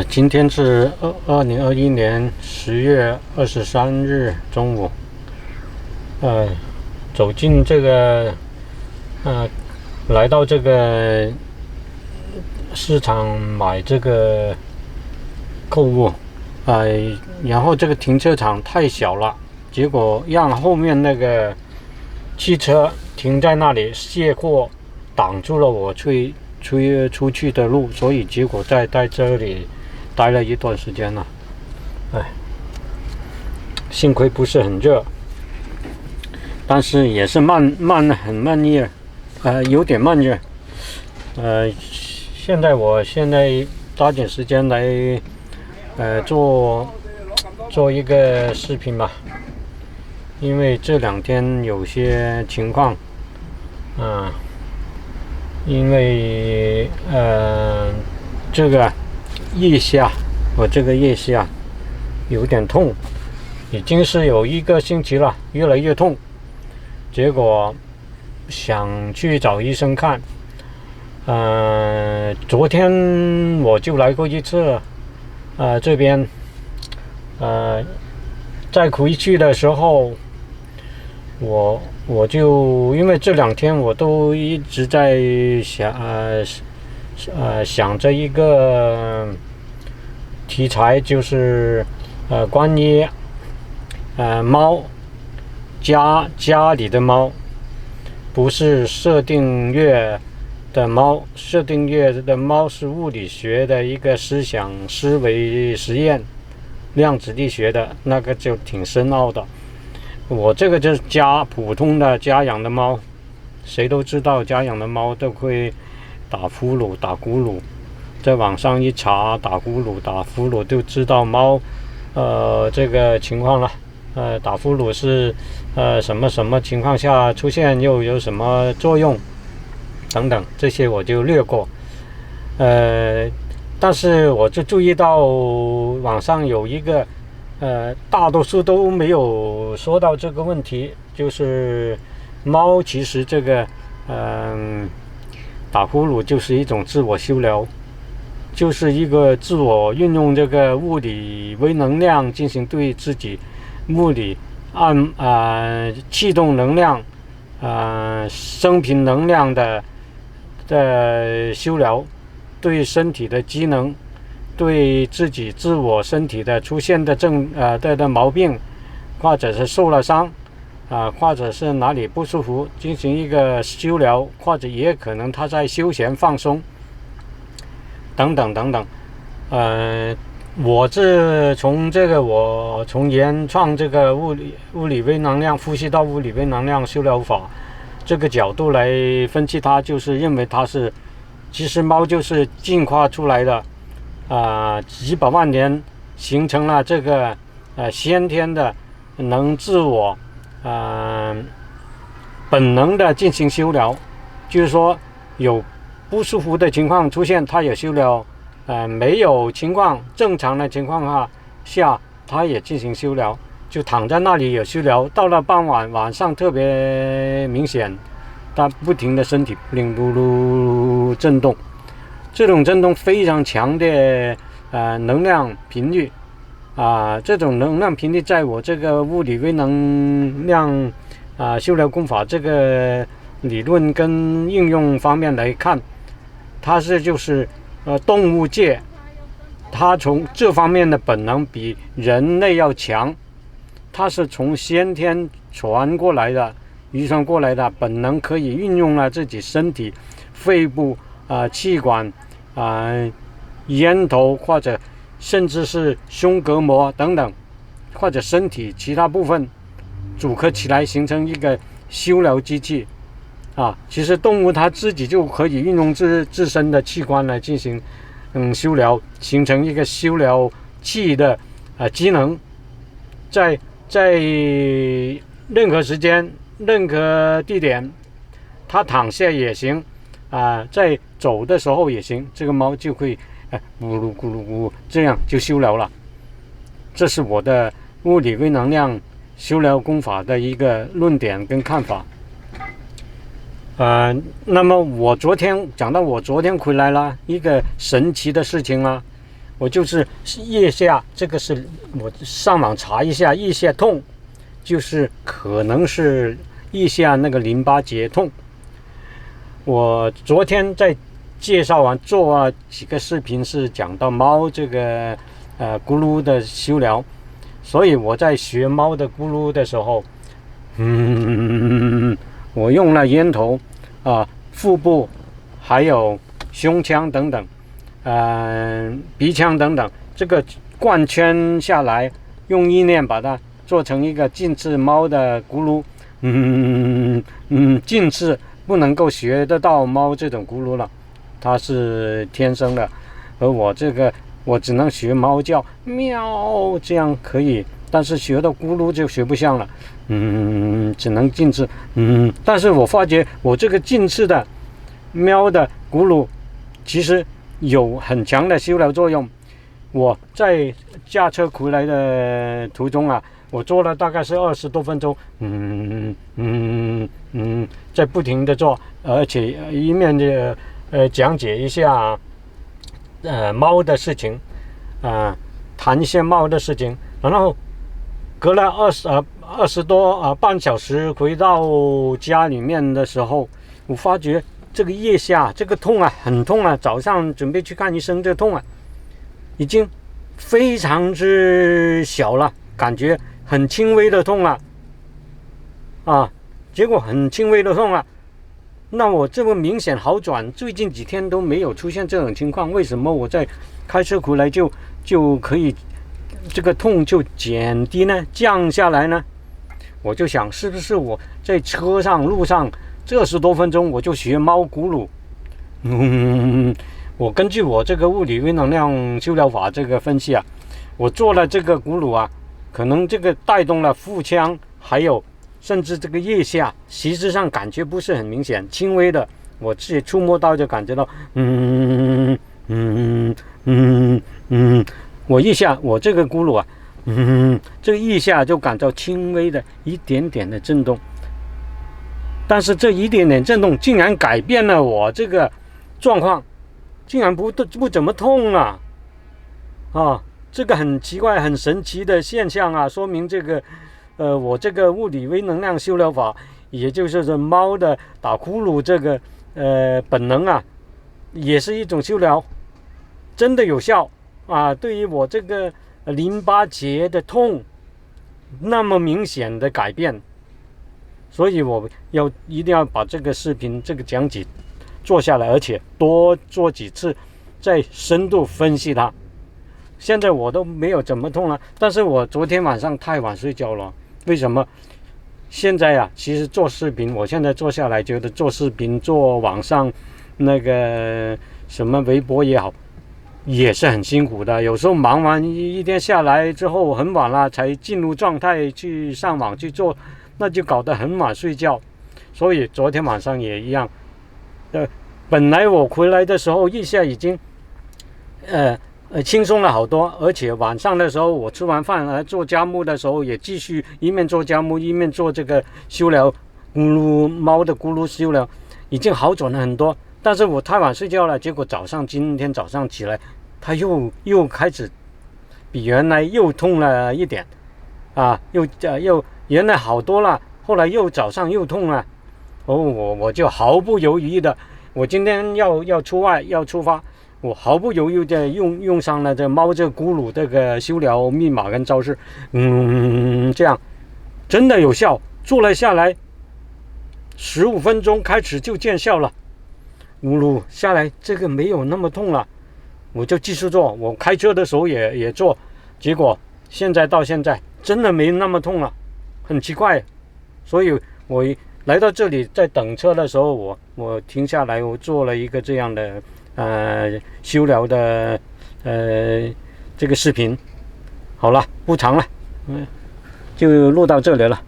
今天是2021年10月23日中午。走进这个来到这个市场买这个购物，然后这个停车场太小了，结果让后面那个汽车停在那里卸货，挡住了我出去的路，所以结果在这里待了一段时间了。幸亏不是很热，但是也是很慢热，有点慢热。我现在抓紧时间来做一个视频吧，因为这两天有些情况，因为这个腋下，我这个腋下有点痛，已经是有1个星期了，越来越痛。结果想去找医生看，昨天我就来过一次，这边，在回去的时候，我就因为这两天我都一直在想着一个题材，就是关于猫，家里的猫，不是设定乐的猫。设定乐的猫是物理学的一个思维实验，量子力学的那个就挺深奥的。我这个就是普通的家养的猫，谁都知道家养的猫都会打呼噜打咕噜，在网上一查打呼噜打呼噜就知道猫这个情况了。打呼噜是什么情况下出现，又有什么作用等等，这些我就略过。但是我就注意到网上有一个大多数都没有说到这个问题，就是猫其实这个打呼噜就是一种自我修疗，就是一个自我运用这个物理微能量进行对自己物理气动能量生平能量的修疗，对身体的机能，对自我身体的出现的毛病，或者是受了伤或者是哪里不舒服进行一个修疗，或者也可能他在休闲放松等等等等。我从原创这个物理微能量呼吸道物理微能量修疗法这个角度来分析它，就是认为它是其实猫就是进化出来的几百万年形成了这个先天的能自我本能的进行修疗，就是说有不舒服的情况出现它也修疗，没有正常的情况下它也进行修疗，就躺在那里有修疗，到了傍晚上特别明显，它不停的身体不灵不噜震动，这种震动非常强的能量频率这种能量频率在我这个物理微能量修疗功法这个理论跟应用方面来看，它就是动物界它从这方面的本能比人类要强，它是从先天遗传过来的本能，可以运用了自己身体肺部气管咽头或者甚至是胸膈膜等等，或者身体其他部分组合起来形成一个修疗机器其实动物它自己就可以运用自身的器官来进行修疗，形成一个修疗器的机能，在任何时间任何地点它躺下也行在走的时候也行，这个猫就会咕噜咕噜咕噜这样就修疗了。这是我的物理微能量修疗功法的一个论点跟看法。那么我昨天回来了，一个神奇的事情我就是腋下，这个是我上网查一下，腋下痛就是可能是腋下那个淋巴结痛。我昨天在介绍完做几个视频是讲到猫这个咕噜的修疗，所以我在学猫的咕噜的时候，我用了咽头腹部还有胸腔等等，鼻腔等等，这个贯圈下来，用意念把它做成一个近似猫的咕噜，近似不能够学得到猫这种咕噜了，它是天生的，而我这个我只能学猫叫喵，这样可以，但是学到咕噜就学不像了，只能近似，但是我发觉我这个近似的喵的咕噜其实有很强的修疗作用。我在驾车回来的途中我做了大概是20多分钟，在不停的做，而且一面的讲解一下猫的事情，谈一些猫的事情，然后隔了20多半小时回到家里面的时候，我发觉这个腋下这个痛很痛早上准备去看医生，这个痛已经非常之小了，感觉很轻微的痛结果很轻微的痛那我这么明显好转，最近几天都没有出现这种情况，为什么我在开车回来就可以这个痛就减低呢，降下来呢？我就想是不是我在车上路上这10多分钟我就学猫咕噜，我根据我这个物理微能量修疗法这个分析我做了这个咕噜可能这个带动了腹腔，还有甚至这个腋下，实质上感觉不是很明显，轻微的，我自己触摸到就感觉到，我腋下，我这个咕噜这个腋下就感到轻微的一点点的震动，但是这一点点震动竟然改变了我这个状况，竟然不怎么痛这个很奇怪很神奇的现象说明这个我这个物理微能量修疗法，也就是猫的打呼噜这个本能也是一种修疗，真的有效对于我这个淋巴结的痛那么明显的改变，所以我一定要把这个视频这个讲解做下来，而且多做几次，再深度分析它。现在我都没有怎么痛了，但是我昨天晚上太晚睡觉了。为什么？现在其实做视频，我现在做下来觉得做视频做网上那个什么微博也好，也是很辛苦的。有时候忙完一天下来之后很晚了才进入状态去上网去做，那就搞得很晚睡觉。所以昨天晚上也一样，本来我回来的时候腋下已经轻松了好多，而且晚上的时候我吃完饭来做家务的时候也继续一面做家务一面做这个修疗猫的咕噜修疗，已经好转了很多。但是我太晚睡觉了，结果今天早上起来它又开始比原来又痛了一点又原来好多了，后来早上又痛了。我就毫不犹豫的，我今天要出发，我毫不犹豫的用上了这猫这咕噜这个修疗密码跟招式，这样真的有效，做了下来15分钟开始就见效了，咕噜下来这个没有那么痛了，我就继续做，我开车的时候也做，结果到现在真的没那么痛了，很奇怪。所以我来到这里在等车的时候，我停下来，我做了一个这样的修疗的这个视频。好了，不长了，就录到这里了。